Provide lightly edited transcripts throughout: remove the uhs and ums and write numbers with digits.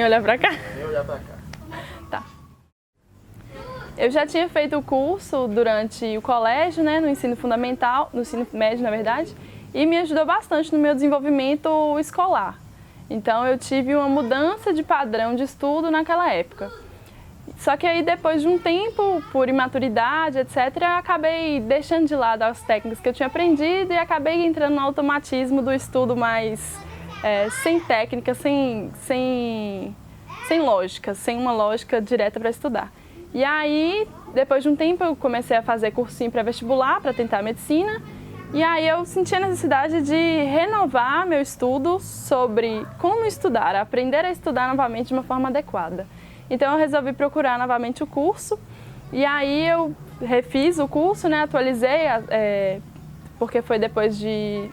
Nem olhar pra cá? Nem olhar pra cá. Tá. Eu já tinha feito o curso durante o colégio, né, no ensino fundamental, no ensino médio, na verdade, e me ajudou bastante no meu desenvolvimento escolar. Então eu tive uma mudança de padrão de estudo naquela época. Só que aí depois de um tempo, por imaturidade, etc., eu acabei deixando de lado as técnicas que eu tinha aprendido e acabei entrando no automatismo do estudo mais sem técnica, sem lógica, sem uma lógica direta para estudar. E aí, depois de um tempo, eu comecei a fazer cursinho pré-vestibular para tentar medicina. E aí eu senti a necessidade de renovar meu estudo sobre como estudar, aprender a estudar novamente de uma forma adequada. Então eu resolvi procurar novamente o curso e aí eu refiz o curso, né, atualizei, porque foi depois de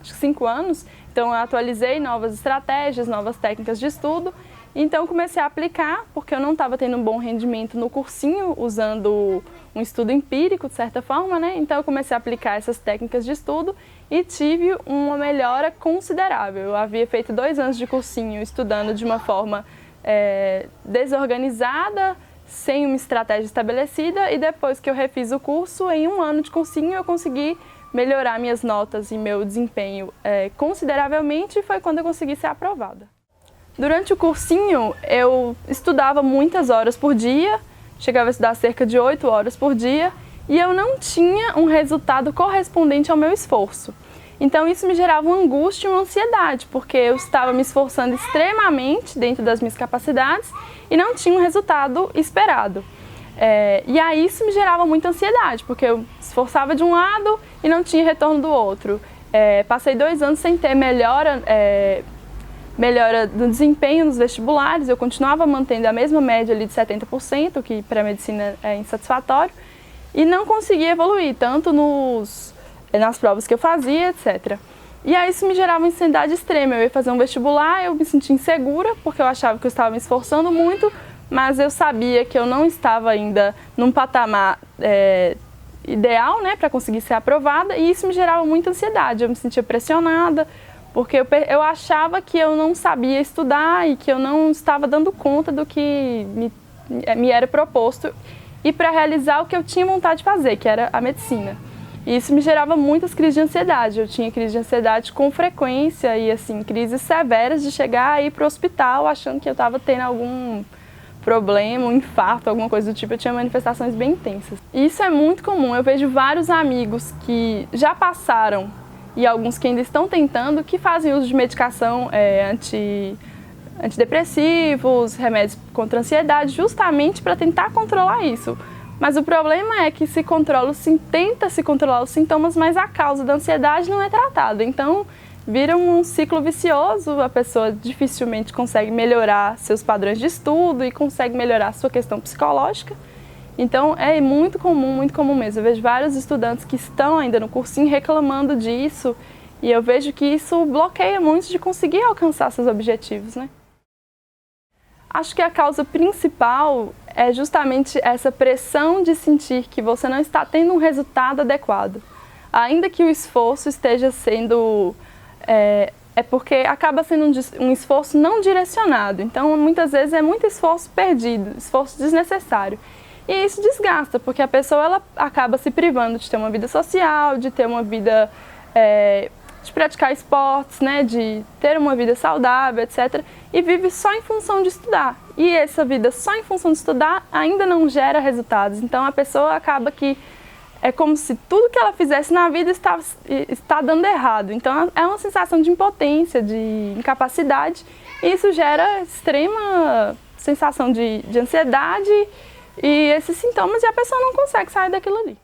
acho que 5 anos, então eu atualizei novas estratégias, novas técnicas de estudo. Então comecei a aplicar, porque eu não estava tendo um bom rendimento no cursinho, usando um estudo empírico, de certa forma, né? Então eu comecei a aplicar essas técnicas de estudo e tive uma melhora considerável. Eu havia feito 2 anos de cursinho estudando de uma forma desorganizada, sem uma estratégia estabelecida, e depois que eu refiz o curso, em 1 ano de cursinho eu consegui melhorar minhas notas e meu desempenho consideravelmente, e foi quando eu consegui ser aprovada. Durante o cursinho, eu estudava muitas horas por dia, chegava a estudar cerca de 8 horas por dia, e eu não tinha um resultado correspondente ao meu esforço. Então isso me gerava uma angústia e uma ansiedade, porque eu estava me esforçando extremamente dentro das minhas capacidades e não tinha um resultado esperado. E aí isso me gerava muita ansiedade, porque eu esforçava de um lado e não tinha retorno do outro. Passei 2 anos sem ter melhora do desempenho nos vestibulares, eu continuava mantendo a mesma média ali de 70%, que para a medicina é insatisfatório, e não conseguia evoluir, tanto nas provas que eu fazia, etc. E aí isso me gerava uma ansiedade extrema. Eu ia fazer um vestibular, eu me sentia insegura, porque eu achava que eu estava me esforçando muito, mas eu sabia que eu não estava ainda num patamar ideal, né, para conseguir ser aprovada, e isso me gerava muita ansiedade. Eu me sentia pressionada, porque eu achava que eu não sabia estudar e que eu não estava dando conta do que me era proposto e para realizar o que eu tinha vontade de fazer, que era a medicina. E isso me gerava muitas crises de ansiedade. Eu tinha crise de ansiedade com frequência e assim, crises severas de chegar aí para o hospital achando que eu estava tendo algum problema, um infarto, alguma coisa do tipo. Eu tinha manifestações bem intensas. E isso é muito comum. Eu vejo vários amigos que já passaram e alguns que ainda estão tentando, que fazem uso de medicação antidepressivos, remédios contra a ansiedade, justamente para tentar controlar isso. Mas o problema é que tenta se controlar os sintomas, mas a causa da ansiedade não é tratada. Então, vira um ciclo vicioso, a pessoa dificilmente consegue melhorar seus padrões de estudo e consegue melhorar a sua questão psicológica. Então, é muito comum mesmo. Eu vejo vários estudantes que estão ainda no cursinho reclamando disso e eu vejo que isso bloqueia muito de conseguir alcançar seus objetivos, né? Acho que a causa principal é justamente essa pressão de sentir que você não está tendo um resultado adequado. Ainda que o esforço esteja sendo... porque acaba sendo um esforço não direcionado. Então, muitas vezes é muito esforço perdido, esforço desnecessário. E isso desgasta, porque a pessoa ela acaba se privando de ter uma vida social, de ter uma vida... de praticar esportes, né, de ter uma vida saudável, etc. E vive só em função de estudar. E essa vida só em função de estudar ainda não gera resultados. Então a pessoa acaba que é como se tudo que ela fizesse na vida está dando errado. Então é uma sensação de impotência, de incapacidade. E isso gera extrema sensação de ansiedade e esses sintomas, e a pessoa não consegue sair daquilo ali.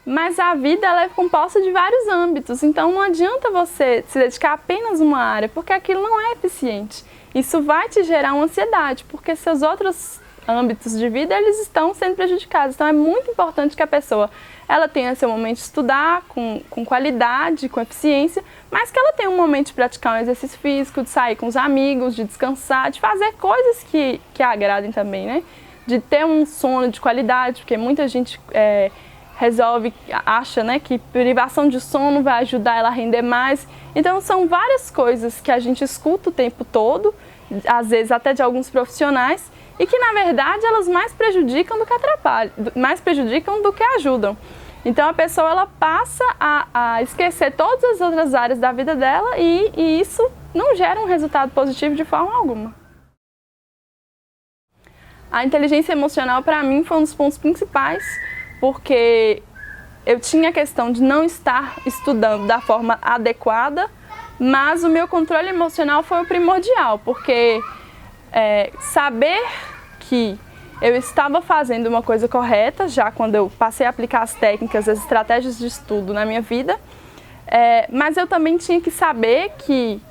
Mas a vida ela é composta de vários âmbitos, então não adianta você se dedicar apenas a uma área, porque aquilo não é eficiente. Isso vai te gerar uma ansiedade, porque seus outros âmbitos de vida eles estão sendo prejudicados. Então é muito importante que a pessoa ela tenha seu momento de estudar com qualidade, com eficiência, mas que ela tenha um momento de praticar um exercício físico, de sair com os amigos, de descansar, de fazer coisas que agradem também, né? De ter um sono de qualidade, porque muita gente... acha, né, que privação de sono vai ajudar ela a render mais. Então são várias coisas que a gente escuta o tempo todo, às vezes até de alguns profissionais, e que na verdade elas mais prejudicam do que atrapalham, mais prejudicam do que ajudam. Então a pessoa ela passa a esquecer todas as outras áreas da vida dela e isso não gera um resultado positivo de forma alguma. A inteligência emocional para mim foi um dos pontos principais, porque eu tinha a questão de não estar estudando da forma adequada, mas o meu controle emocional foi o primordial, porque saber que eu estava fazendo uma coisa correta, já quando eu passei a aplicar as técnicas, as estratégias de estudo na minha vida, mas eu também tinha que saber que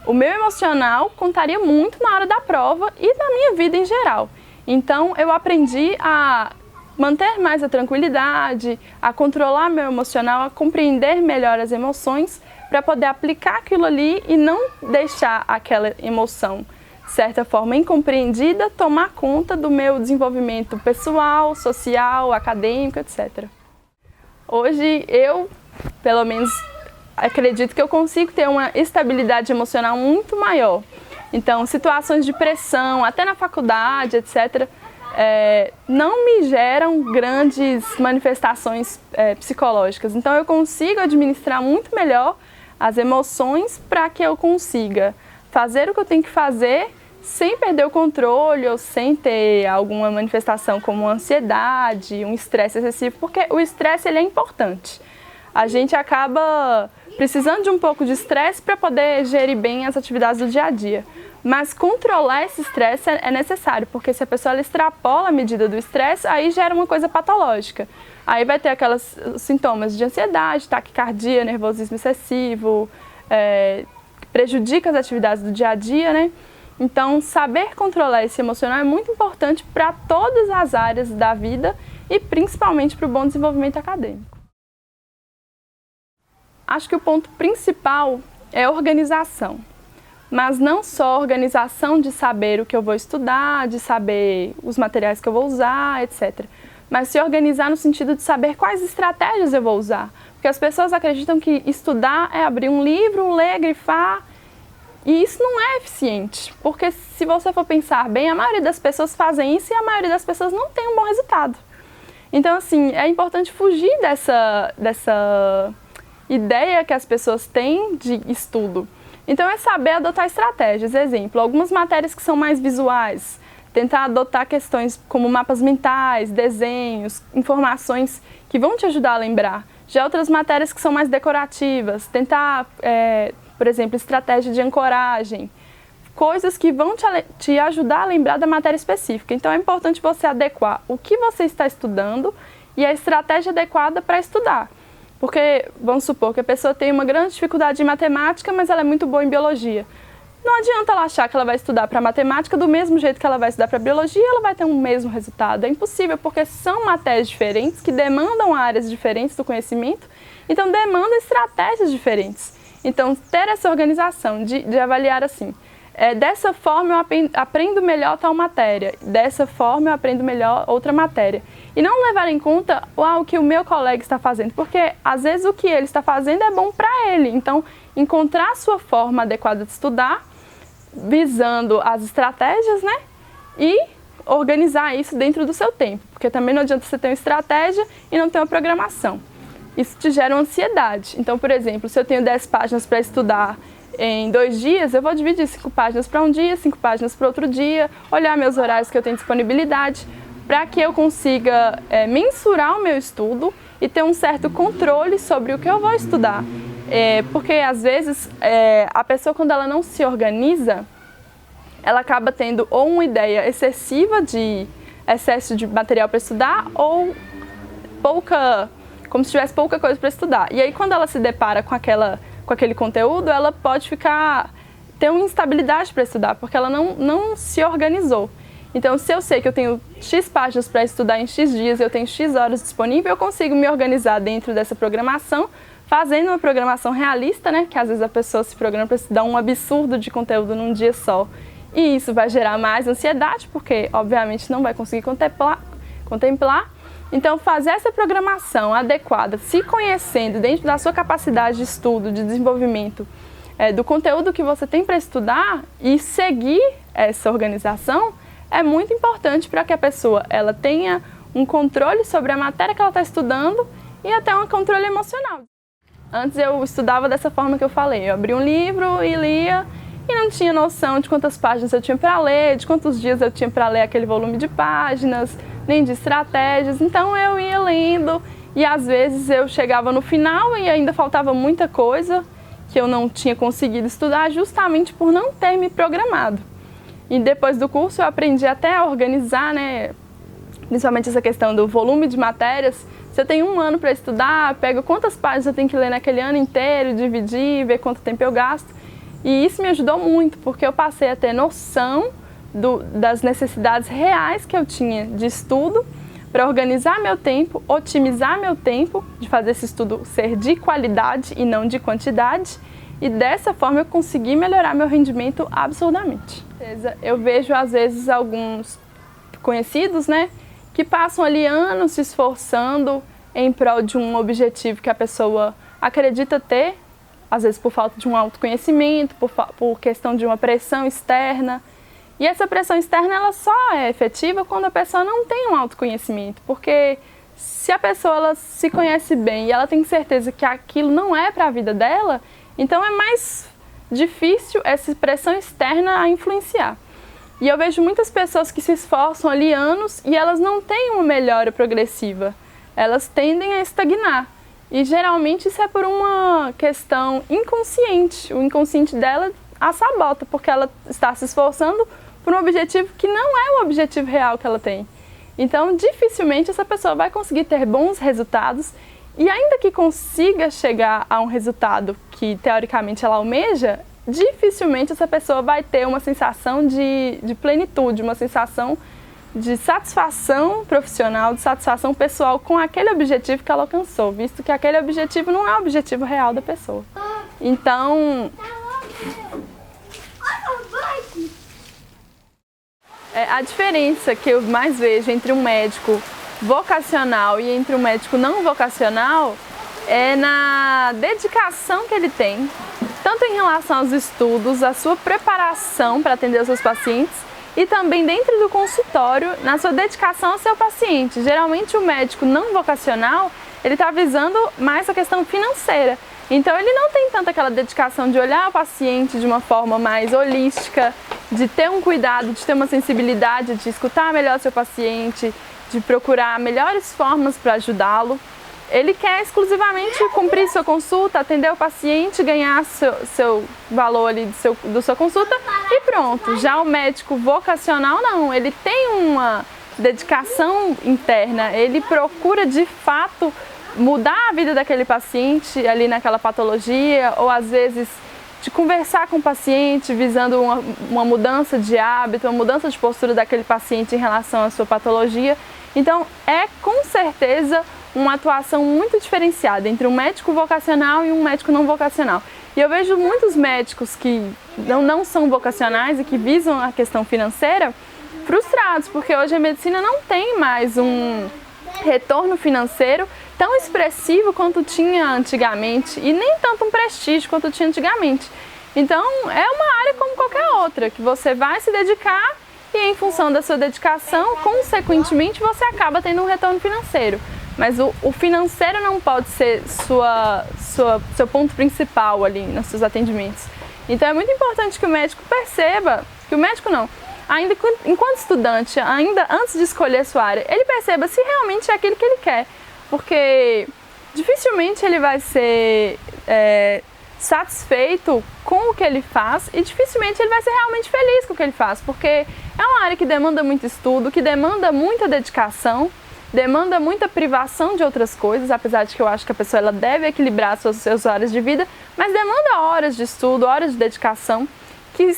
o meu emocional contaria muito na hora da prova e na minha vida em geral. Então eu aprendi a manter mais a tranquilidade, a controlar meu emocional, a compreender melhor as emoções para poder aplicar aquilo ali e não deixar aquela emoção, de certa forma incompreendida, tomar conta do meu desenvolvimento pessoal, social, acadêmico, etc. Hoje eu, pelo menos, acredito que eu consigo ter uma estabilidade emocional muito maior. Então, situações de pressão, até na faculdade, etc., não me geram grandes manifestações psicológicas. Então eu consigo administrar muito melhor as emoções para que eu consiga fazer o que eu tenho que fazer sem perder o controle ou sem ter alguma manifestação como ansiedade, um estresse excessivo, porque o estresse ele é importante. A gente acaba precisando de um pouco de estresse para poder gerir bem as atividades do dia a dia. Mas controlar esse estresse é necessário, porque se a pessoa extrapola a medida do estresse, aí gera uma coisa patológica. Aí vai ter aqueles sintomas de ansiedade, taquicardia, nervosismo excessivo, prejudica as atividades do dia a dia, né? Então, saber controlar esse emocional é muito importante para todas as áreas da vida e principalmente para o bom desenvolvimento acadêmico. Acho que o ponto principal é a organização. Mas não só organização de saber o que eu vou estudar, de saber os materiais que eu vou usar, etc. Mas se organizar no sentido de saber quais estratégias eu vou usar. Porque as pessoas acreditam que estudar é abrir um livro, ler, grifar, e isso não é eficiente. Porque se você for pensar bem, a maioria das pessoas fazem isso e a maioria das pessoas não tem um bom resultado. Então, assim, é importante fugir dessa ideia que as pessoas têm de estudo. Então é saber adotar estratégias. Exemplo, algumas matérias que são mais visuais, tentar adotar questões como mapas mentais, desenhos, informações que vão te ajudar a lembrar. Já outras matérias que são mais decorativas, tentar, por exemplo, estratégia de ancoragem, coisas que vão te ajudar a lembrar da matéria específica. Então é importante você adequar o que você está estudando e a estratégia adequada para estudar. Porque, vamos supor que a pessoa tem uma grande dificuldade em matemática, mas ela é muito boa em biologia. Não adianta ela achar que ela vai estudar para matemática do mesmo jeito que ela vai estudar para biologia, ela vai ter um mesmo resultado. É impossível, porque são matérias diferentes, que demandam áreas diferentes do conhecimento, então demandam estratégias diferentes. Então, ter essa organização de avaliar assim, dessa forma eu aprendo melhor tal matéria, dessa forma eu aprendo melhor outra matéria. E não levar em conta o que o meu colega está fazendo, porque às vezes o que ele está fazendo é bom para ele. Então, encontrar a sua forma adequada de estudar, visando as estratégias, né? E organizar isso dentro do seu tempo, porque também não adianta você ter uma estratégia e não ter uma programação. Isso te gera uma ansiedade. Então, por exemplo, se eu tenho 10 páginas para estudar em 2 dias, eu vou dividir 5 páginas para um dia, 5 páginas para outro dia, olhar meus horários que eu tenho disponibilidade, para que eu consiga mensurar o meu estudo e ter um certo controle sobre o que eu vou estudar. Porque, às vezes, a pessoa, quando ela não se organiza, ela acaba tendo ou uma ideia excessiva de excesso de material para estudar ou como se tivesse pouca coisa para estudar. E aí, quando ela se depara com aquele conteúdo, ela pode ter uma instabilidade para estudar, porque ela não se organizou. Então, se eu sei que eu tenho X páginas para estudar em X dias e eu tenho X horas disponíveis, eu consigo me organizar dentro dessa programação, fazendo uma programação realista, né? Que às vezes a pessoa se programa para estudar um absurdo de conteúdo num dia só. E isso vai gerar mais ansiedade, porque obviamente não vai conseguir contemplar. Então, fazer essa programação adequada, se conhecendo dentro da sua capacidade de estudo, de desenvolvimento, do conteúdo que você tem para estudar e seguir essa organização, é muito importante para que a pessoa ela tenha um controle sobre a matéria que ela está estudando e até um controle emocional. Antes eu estudava dessa forma que eu falei, eu abria um livro e lia e não tinha noção de quantas páginas eu tinha para ler, de quantos dias eu tinha para ler aquele volume de páginas, nem de estratégias. Então eu ia lendo e às vezes eu chegava no final e ainda faltava muita coisa que eu não tinha conseguido estudar justamente por não ter me programado. E depois do curso eu aprendi até a organizar, né? Principalmente essa questão do volume de matérias. Se eu tenho um ano para estudar, pego quantas páginas eu tenho que ler naquele ano inteiro, dividir, ver quanto tempo eu gasto. E isso me ajudou muito, porque eu passei a ter noção das necessidades reais que eu tinha de estudo para organizar meu tempo, otimizar meu tempo, de fazer esse estudo ser de qualidade e não de quantidade. E dessa forma eu consegui melhorar meu rendimento absurdamente. Eu vejo às vezes alguns conhecidos, né, que passam ali anos se esforçando em prol de um objetivo que a pessoa acredita ter, às vezes por falta de um autoconhecimento, por questão de uma pressão externa. E essa pressão externa ela só é efetiva quando a pessoa não tem um autoconhecimento, porque se a pessoa ela se conhece bem e ela tem certeza que aquilo não é para a vida dela, então é mais difícil essa pressão externa a influenciar. E eu vejo muitas pessoas que se esforçam ali anos e elas não têm uma melhora progressiva, elas tendem a estagnar. E geralmente isso é por uma questão inconsciente. O inconsciente dela a sabota, porque ela está se esforçando por um objetivo que não é o objetivo real que ela tem. Então, dificilmente essa pessoa vai conseguir ter bons resultados e ainda que consiga chegar a um resultado que teoricamente ela almeja, dificilmente essa pessoa vai ter uma sensação de plenitude, uma sensação de satisfação profissional, de satisfação pessoal com aquele objetivo que ela alcançou, visto que aquele objetivo não é o objetivo real da pessoa. Então, a diferença que eu mais vejo entre um médico vocacional e entre um médico não vocacional é na dedicação que ele tem, tanto em relação aos estudos, a sua preparação para atender os seus pacientes, e também dentro do consultório, na sua dedicação ao seu paciente. Geralmente o médico não vocacional, ele está visando mais a questão financeira. Então ele não tem tanta aquela dedicação de olhar o paciente de uma forma mais holística, de ter um cuidado, de ter uma sensibilidade, de escutar melhor o seu paciente, de procurar melhores formas para ajudá-lo. Ele quer exclusivamente cumprir sua consulta, atender o paciente, ganhar seu valor ali da sua consulta e pronto. Já o médico vocacional não, ele tem uma dedicação interna, ele procura de fato mudar a vida daquele paciente ali naquela patologia, ou às vezes de conversar com o paciente visando uma mudança de hábito, uma mudança de postura daquele paciente em relação à sua patologia. Então é com certeza uma atuação muito diferenciada entre um médico vocacional e um médico não vocacional. E eu vejo muitos médicos que não são vocacionais e que visam a questão financeira frustrados, porque hoje a medicina não tem mais um retorno financeiro tão expressivo quanto tinha antigamente e nem tanto um prestígio quanto tinha antigamente. Então é uma área como qualquer outra, que você vai se dedicar e em função da sua dedicação, consequentemente, você acaba tendo um retorno financeiro. Mas o financeiro não pode ser seu ponto principal ali nos seus atendimentos. Então é muito importante que o médico perceba, que o médico não, ainda enquanto estudante, ainda antes de escolher sua área, ele perceba se realmente é aquilo que ele quer. Porque dificilmente ele vai ser satisfeito com o que ele faz e dificilmente ele vai ser realmente feliz com o que ele faz, porque é uma área que demanda muito estudo, que demanda muita dedicação, demanda muita privação de outras coisas, apesar de que eu acho que a pessoa ela deve equilibrar suas horas de vida, mas demanda horas de estudo, horas de dedicação, que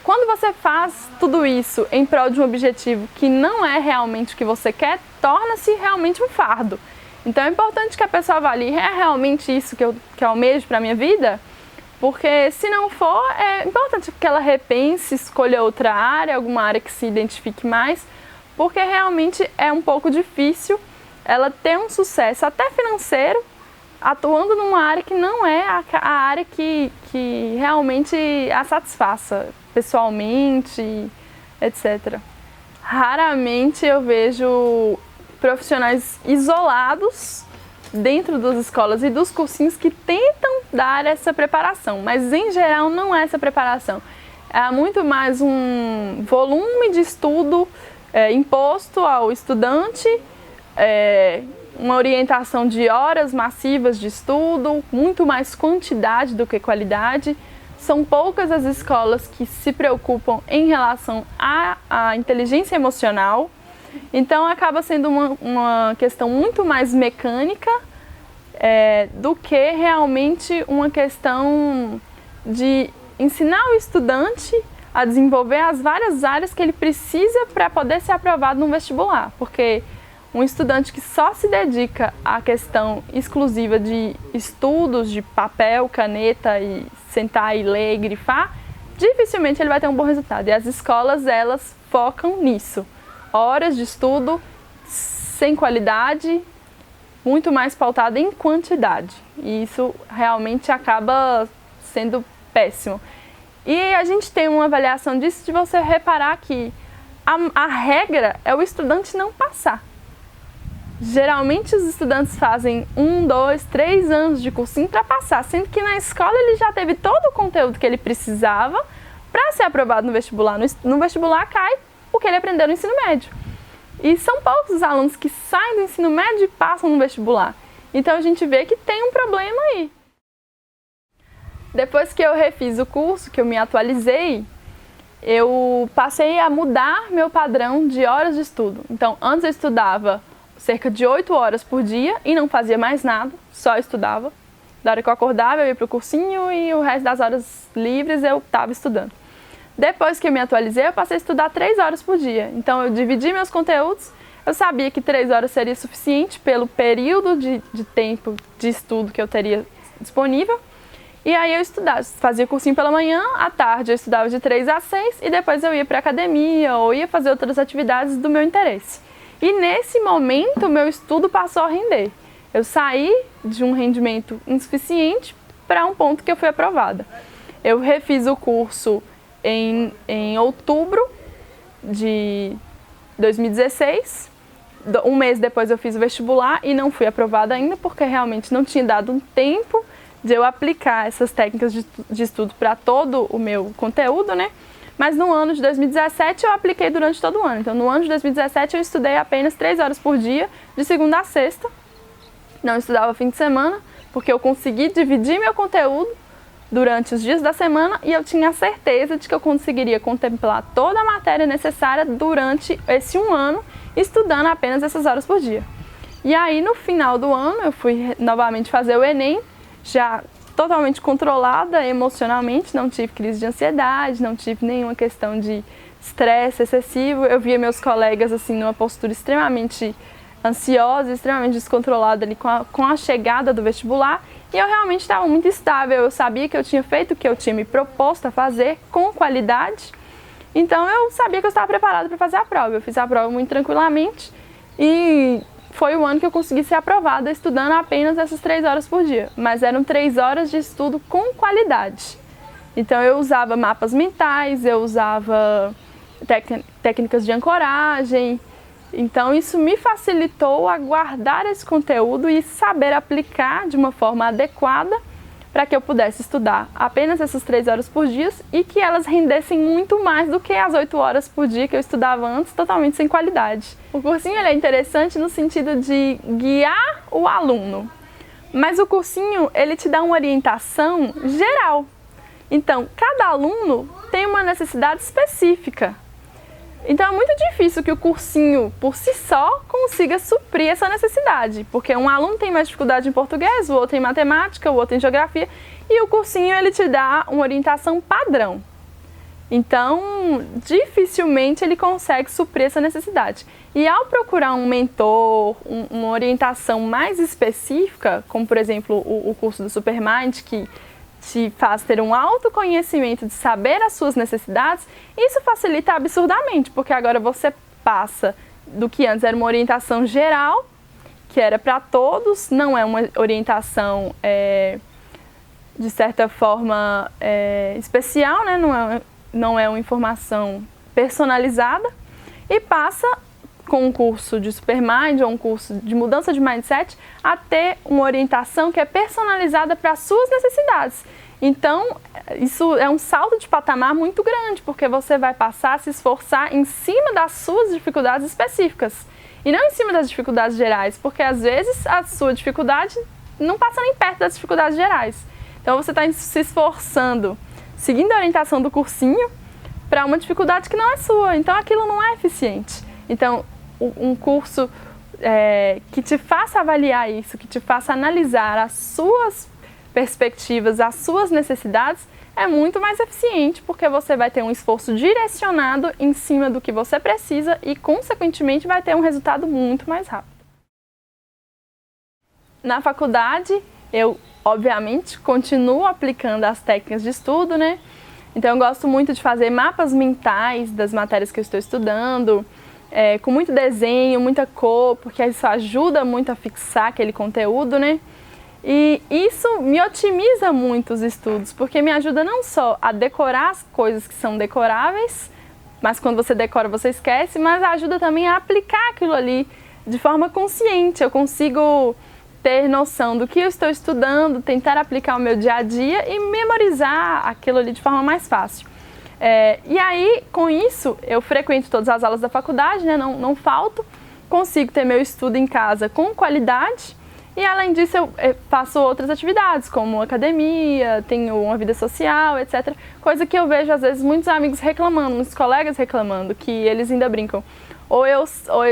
quando você faz tudo isso em prol de um objetivo que não é realmente o que você quer, torna-se realmente um fardo. Então é importante que a pessoa avalie, é realmente isso que eu almejo para a minha vida? Porque se não for, é importante que ela repense, escolha outra área, alguma área que se identifique mais, porque realmente é um pouco difícil ela ter um sucesso até financeiro, atuando numa área que não é a área que realmente a satisfaça pessoalmente, etc. Raramente eu vejo profissionais isolados dentro das escolas e dos cursinhos que tentam dar essa preparação, mas em geral não é essa preparação. É muito mais um volume de estudo imposto ao estudante, uma orientação de horas massivas de estudo, muito mais quantidade do que qualidade. São poucas as escolas que se preocupam em relação à inteligência emocional, então acaba sendo uma questão muito mais mecânica do que realmente uma questão de ensinar o estudante a desenvolver as várias áreas que ele precisa para poder ser aprovado no vestibular, porque um estudante que só se dedica à questão exclusiva de estudos, de papel, caneta e sentar e ler e grifar, dificilmente ele vai ter um bom resultado. E as escolas, elas focam nisso. Horas de estudo sem qualidade, muito mais pautada em quantidade. E isso realmente acaba sendo péssimo. E a gente tem uma avaliação disso de você reparar que a regra é o estudante não passar. Geralmente os estudantes fazem 1, 2, 3 anos de cursinho para passar, sendo que na escola ele já teve todo o conteúdo que ele precisava para ser aprovado no vestibular. No vestibular cai o que ele aprendeu no ensino médio. E são poucos os alunos que saem do ensino médio e passam no vestibular. Então a gente vê que tem um problema aí. Depois que eu refiz o curso, que eu me atualizei, eu passei a mudar meu padrão de horas de estudo. Então antes eu estudava cerca de 8 horas por dia e não fazia mais nada, só estudava. Da hora que eu acordava, eu ia para o cursinho e o resto das horas livres eu estava estudando. Depois que eu me atualizei, eu passei a estudar 3 horas por dia. Então eu dividi meus conteúdos, eu sabia que 3 horas seria suficiente pelo período de tempo de estudo que eu teria disponível. E aí eu estudava, fazia cursinho pela manhã, à tarde eu estudava de 3 às 6 e depois eu ia para a academia ou ia fazer outras atividades do meu interesse. E nesse momento, o meu estudo passou a render. Eu saí de um rendimento insuficiente para um ponto que eu fui aprovada. Eu refiz o curso em outubro de 2016. Um mês depois eu fiz o vestibular e não fui aprovada ainda, porque realmente não tinha dado um tempo de eu aplicar essas técnicas de estudo para todo o meu conteúdo, né? Mas no ano de 2017 eu apliquei durante todo o ano. Então no ano de 2017 eu estudei apenas 3 horas por dia, de segunda a sexta. Não estudava fim de semana, porque eu consegui dividir meu conteúdo durante os dias da semana e eu tinha a certeza de que eu conseguiria contemplar toda a matéria necessária durante esse um ano, estudando apenas essas horas por dia. E aí no final do ano eu fui novamente fazer o Enem, já totalmente controlada emocionalmente, não tive crise de ansiedade, não tive nenhuma questão de estresse excessivo. Eu via meus colegas assim numa postura extremamente ansiosa, extremamente descontrolada ali com a chegada do vestibular, e eu realmente estava muito estável. Eu sabia que eu tinha feito o que eu tinha me proposto a fazer com qualidade, então eu sabia que eu estava preparada para fazer a prova. Eu fiz a prova muito tranquilamente e foi o ano que eu consegui ser aprovada estudando apenas essas 3 horas por dia, mas eram 3 horas de estudo com qualidade. Então eu usava mapas mentais, eu usava técnicas de ancoragem, então isso me facilitou a guardar esse conteúdo e saber aplicar de uma forma adequada para que eu pudesse estudar apenas essas 3 horas por dia e que elas rendessem muito mais do que as 8 horas por dia que eu estudava antes, totalmente sem qualidade. O cursinho ele é interessante no sentido de guiar o aluno, mas o cursinho ele te dá uma orientação geral. Então, cada aluno tem uma necessidade específica. Então é muito difícil que o cursinho, por si só, consiga suprir essa necessidade, porque um aluno tem mais dificuldade em português, o outro em matemática, o outro em geografia, e o cursinho ele te dá uma orientação padrão. Então, dificilmente ele consegue suprir essa necessidade. E ao procurar um mentor, uma orientação mais específica, como por exemplo o curso do Supermind, que te faz ter um autoconhecimento de saber as suas necessidades, isso facilita absurdamente, porque agora você passa do que antes era uma orientação geral que era para todos, não é uma orientação, de certa forma, especial, né? Não é uma informação personalizada, e passa com um curso de Supermind ou um curso de mudança de mindset a ter uma orientação que é personalizada para as suas necessidades. Então, isso é um salto de patamar muito grande, porque você vai passar a se esforçar em cima das suas dificuldades específicas e não em cima das dificuldades gerais, porque às vezes a sua dificuldade não passa nem perto das dificuldades gerais. Então, você está se esforçando, seguindo a orientação do cursinho, para uma dificuldade que não é sua. Então, aquilo não é eficiente. Então, um curso que te faça avaliar isso, que te faça analisar as suas perspectivas, as suas necessidades, é muito mais eficiente, porque você vai ter um esforço direcionado em cima do que você precisa e, consequentemente, vai ter um resultado muito mais rápido. Na faculdade, eu, obviamente, continuo aplicando as técnicas de estudo, né? Então, eu gosto muito de fazer mapas mentais das matérias que eu estou estudando, com muito desenho, muita cor, porque isso ajuda muito a fixar aquele conteúdo, né? E isso me otimiza muito os estudos, porque me ajuda não só a decorar as coisas que são decoráveis, mas quando você decora você esquece, mas ajuda também a aplicar aquilo ali de forma consciente. Eu consigo ter noção do que eu estou estudando, tentar aplicar o meu dia a dia e memorizar aquilo ali de forma mais fácil. E aí, com isso, eu frequento todas as aulas da faculdade, né? Não falto, consigo ter meu estudo em casa com qualidade. E, além disso, eu faço outras atividades, como academia, tenho uma vida social, etc. Coisa que eu vejo, às vezes, muitos amigos reclamando, muitos colegas reclamando, que eles ainda brincam. Ou eu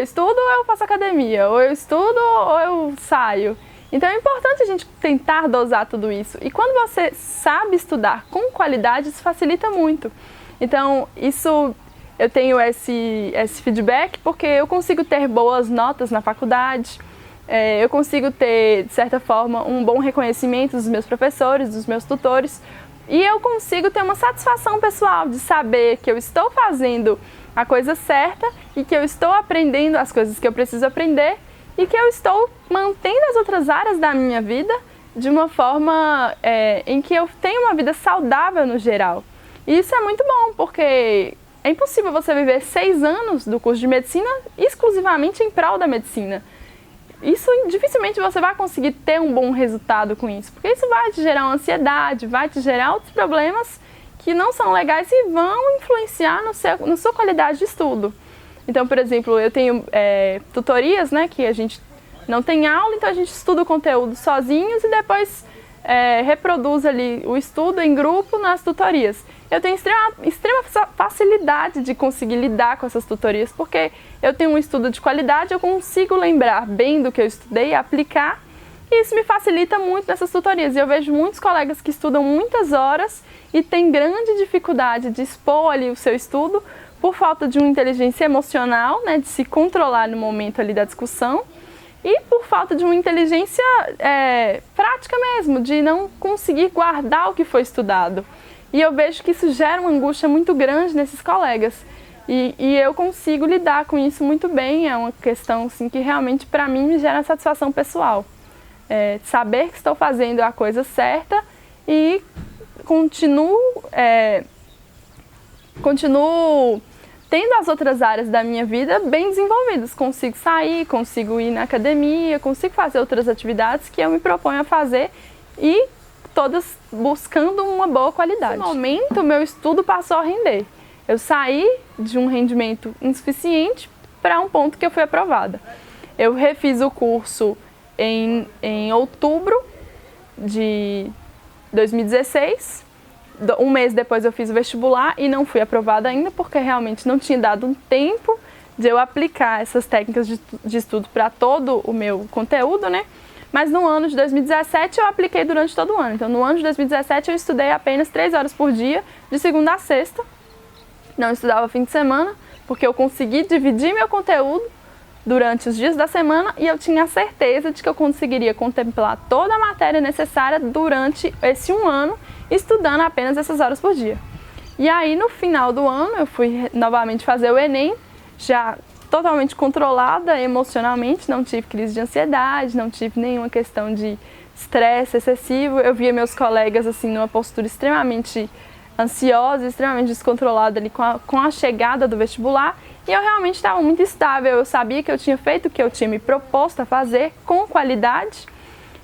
estudo ou eu faço academia, ou eu estudo ou eu saio. Então, é importante a gente tentar dosar tudo isso. E quando você sabe estudar com qualidade, isso facilita muito. Então, eu tenho esse feedback porque eu consigo ter boas notas na faculdade. Eu consigo ter, de certa forma, um bom reconhecimento dos meus professores, dos meus tutores, e eu consigo ter uma satisfação pessoal de saber que eu estou fazendo a coisa certa e que eu estou aprendendo as coisas que eu preciso aprender e que eu estou mantendo as outras áreas da minha vida de uma forma em que eu tenho uma vida saudável no geral. E isso é muito bom, porque é impossível você viver 6 anos do curso de medicina exclusivamente em prol da medicina. Isso dificilmente você vai conseguir ter um bom resultado com isso, porque isso vai te gerar uma ansiedade, vai te gerar outros problemas que não são legais e vão influenciar na sua qualidade de estudo. Então, por exemplo, eu tenho tutorias, né, que a gente não tem aula, então a gente estuda o conteúdo sozinhos e depois reproduz ali o estudo em grupo nas tutorias. Eu tenho extrema facilidade de conseguir lidar com essas tutorias, porque eu tenho um estudo de qualidade, eu consigo lembrar bem do que eu estudei e aplicar, e isso me facilita muito nessas tutorias. E eu vejo muitos colegas que estudam muitas horas e têm grande dificuldade de expor ali o seu estudo por falta de uma inteligência emocional, né, de se controlar no momento ali da discussão, e por falta de uma inteligência prática mesmo, de não conseguir guardar o que foi estudado. E eu vejo que isso gera uma angústia muito grande nesses colegas. E eu consigo lidar com isso muito bem. É uma questão assim, que realmente, para mim, me gera satisfação pessoal. Saber que estou fazendo a coisa certa e continuo tendo as outras áreas da minha vida bem desenvolvidas. Consigo sair, consigo ir na academia, consigo fazer outras atividades que eu me proponho a fazer e todas buscando uma boa qualidade. No momento, meu estudo passou a render. Eu saí de um rendimento insuficiente para um ponto que eu fui aprovada. Eu refiz o curso em outubro de 2016. Um mês depois eu fiz o vestibular e não fui aprovada ainda, porque realmente não tinha dado um tempo de eu aplicar essas técnicas de estudo para todo o meu conteúdo, né? Mas no ano de 2017 eu apliquei durante todo o ano. Então, no ano de 2017 eu estudei apenas 3 horas por dia, de segunda a sexta. Não estudava fim de semana, porque eu consegui dividir meu conteúdo durante os dias da semana e eu tinha a certeza de que eu conseguiria contemplar toda a matéria necessária durante esse 1 ano, estudando apenas essas horas por dia. E aí, no final do ano, eu fui novamente fazer o Enem, já totalmente controlada emocionalmente, não tive crise de ansiedade, não tive nenhuma questão de estresse excessivo. Eu via meus colegas assim numa postura extremamente ansiosa, extremamente descontrolada ali com a chegada do vestibular, e eu realmente estava muito estável. Eu sabia que eu tinha feito o que eu tinha me proposto a fazer com qualidade,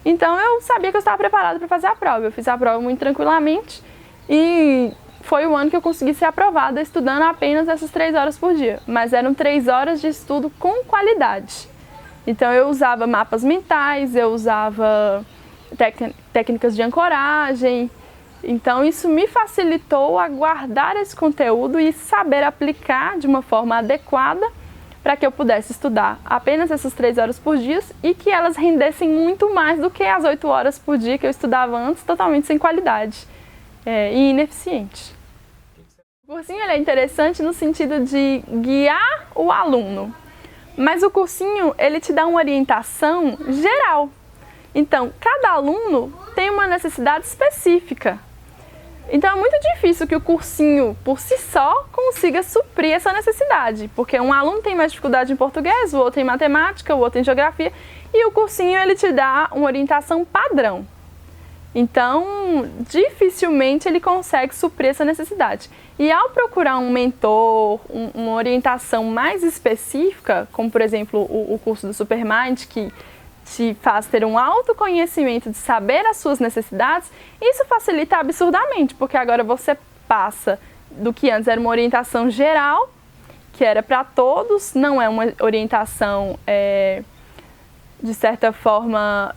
então eu sabia que eu estava preparada para fazer a prova. Eu fiz a prova muito tranquilamente e foi o ano que eu consegui ser aprovada estudando apenas essas 3 horas por dia, mas eram 3 horas de estudo com qualidade. Então eu usava mapas mentais, eu usava técnicas de ancoragem. Então isso me facilitou a guardar esse conteúdo e saber aplicar de uma forma adequada para que eu pudesse estudar apenas essas 3 horas por dia e que elas rendessem muito mais do que as 8 horas por dia que eu estudava antes, totalmente sem qualidade e ineficiente. O cursinho ele é interessante no sentido de guiar o aluno, mas o cursinho ele te dá uma orientação geral. Então, cada aluno tem uma necessidade específica. Então é muito difícil que o cursinho, por si só, consiga suprir essa necessidade, porque um aluno tem mais dificuldade em português, o outro em matemática, o outro em geografia, e o cursinho ele te dá uma orientação padrão. Então, dificilmente ele consegue suprir essa necessidade. E ao procurar um mentor, uma orientação mais específica, como por exemplo o curso do Supermind, que te faz ter um autoconhecimento de saber as suas necessidades, isso facilita absurdamente, porque agora você passa do que antes era uma orientação geral, que era para todos, não é uma orientação, de certa forma,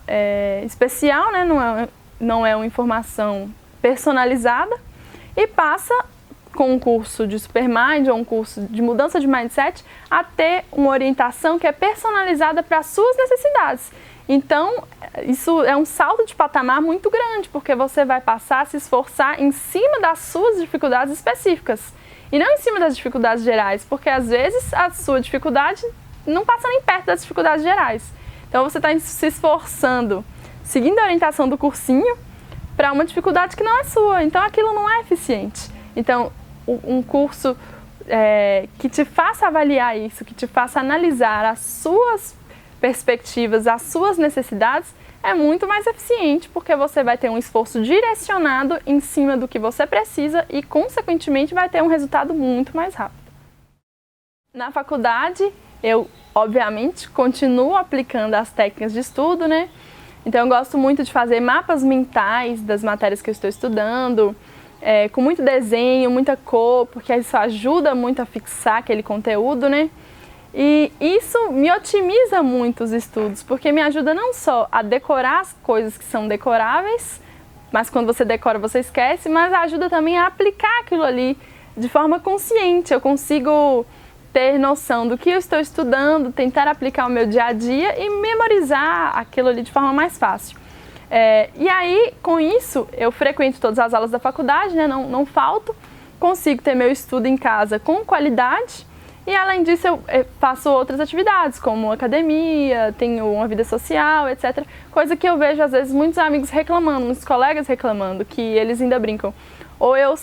especial, né? Não é uma informação personalizada, e passa com um curso de Supermind ou um curso de mudança de mindset a ter uma orientação que é personalizada para as suas necessidades. Então, isso é um salto de patamar muito grande, porque você vai passar a se esforçar em cima das suas dificuldades específicas e não em cima das dificuldades gerais, porque às vezes a sua dificuldade não passa nem perto das dificuldades gerais. Então, você está se esforçando, seguindo a orientação do cursinho, para uma dificuldade que não é sua. Então, aquilo não é eficiente. Então, um curso que te faça avaliar isso, que te faça analisar as suas perspectivas, as suas necessidades, é muito mais eficiente, porque você vai ter um esforço direcionado em cima do que você precisa e, consequentemente, vai ter um resultado muito mais rápido. Na faculdade, eu, obviamente, continuo aplicando as técnicas de estudo, né? Então, eu gosto muito de fazer mapas mentais das matérias que eu estou estudando, com muito desenho, muita cor, porque isso ajuda muito a fixar aquele conteúdo, né? E isso me otimiza muito os estudos, porque me ajuda não só a decorar as coisas que são decoráveis, mas quando você decora você esquece, mas ajuda também a aplicar aquilo ali de forma consciente. Eu consigo ter noção do que eu estou estudando, tentar aplicar o meu dia a dia e memorizar aquilo ali de forma mais fácil. E aí, com isso, eu frequento todas as aulas da faculdade, né? Não falto, consigo ter meu estudo em casa com qualidade e, além disso, eu faço outras atividades, como academia, tenho uma vida social, etc. Coisa que eu vejo, às vezes, muitos amigos reclamando, muitos colegas reclamando, que eles ainda brincam. Ou eu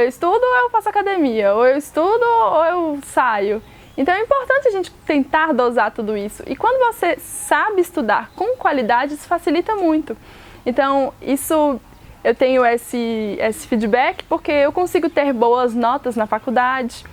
estudo ou eu faço academia, ou eu estudo ou eu saio. Então é importante a gente tentar dosar tudo isso. E quando você sabe estudar com qualidade, isso facilita muito. Então, eu tenho esse feedback porque eu consigo ter boas notas na faculdade,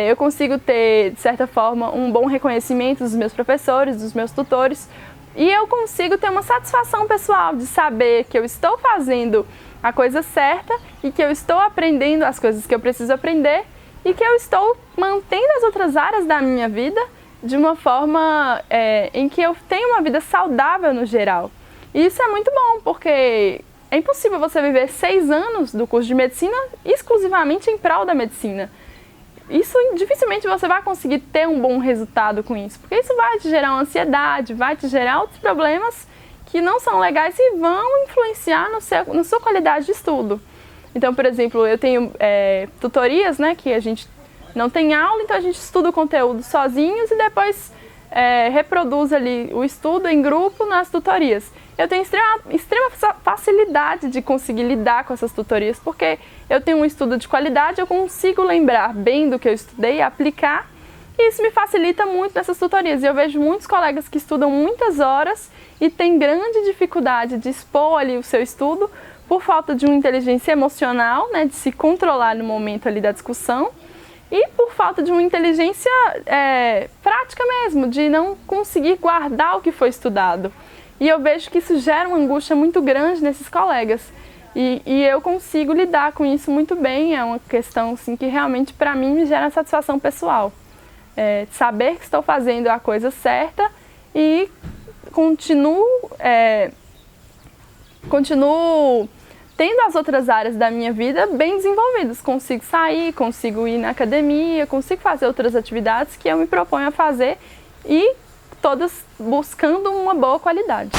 eu consigo ter, de certa forma, um bom reconhecimento dos meus professores, dos meus tutores, e eu consigo ter uma satisfação pessoal de saber que eu estou fazendo a coisa certa e que eu estou aprendendo as coisas que eu preciso aprender e que eu estou mantendo as outras áreas da minha vida de uma forma em que eu tenho uma vida saudável no geral. E isso é muito bom, porque é impossível você viver 6 anos do curso de medicina exclusivamente em prol da medicina. Isso dificilmente você vai conseguir ter um bom resultado com isso, porque isso vai te gerar uma ansiedade, vai te gerar outros problemas que não são legais e vão influenciar na sua qualidade de estudo. Então, por exemplo, eu tenho tutorias, né, que a gente não tem aula, então a gente estuda o conteúdo sozinhos e depois reproduz ali o estudo em grupo nas tutorias. Eu tenho extrema facilidade de conseguir lidar com essas tutorias, porque eu tenho um estudo de qualidade, eu consigo lembrar bem do que eu estudei, aplicar, E isso me facilita muito nessas tutorias. E eu vejo muitos colegas que estudam muitas horas e têm grande dificuldade de expor ali o seu estudo por falta de uma inteligência emocional, né, de se controlar no momento ali da discussão, e por falta de uma inteligência prática mesmo, de não conseguir guardar o que foi estudado. E eu vejo que isso gera uma angústia muito grande nesses colegas. E eu consigo lidar com isso muito bem, é uma questão assim, que realmente para mim me gera satisfação pessoal. Saber que estou fazendo a coisa certa e continuo tendo as outras áreas da minha vida bem desenvolvidas. Consigo sair, consigo ir na academia, consigo fazer outras atividades que eu me proponho a fazer e todas buscando uma boa qualidade.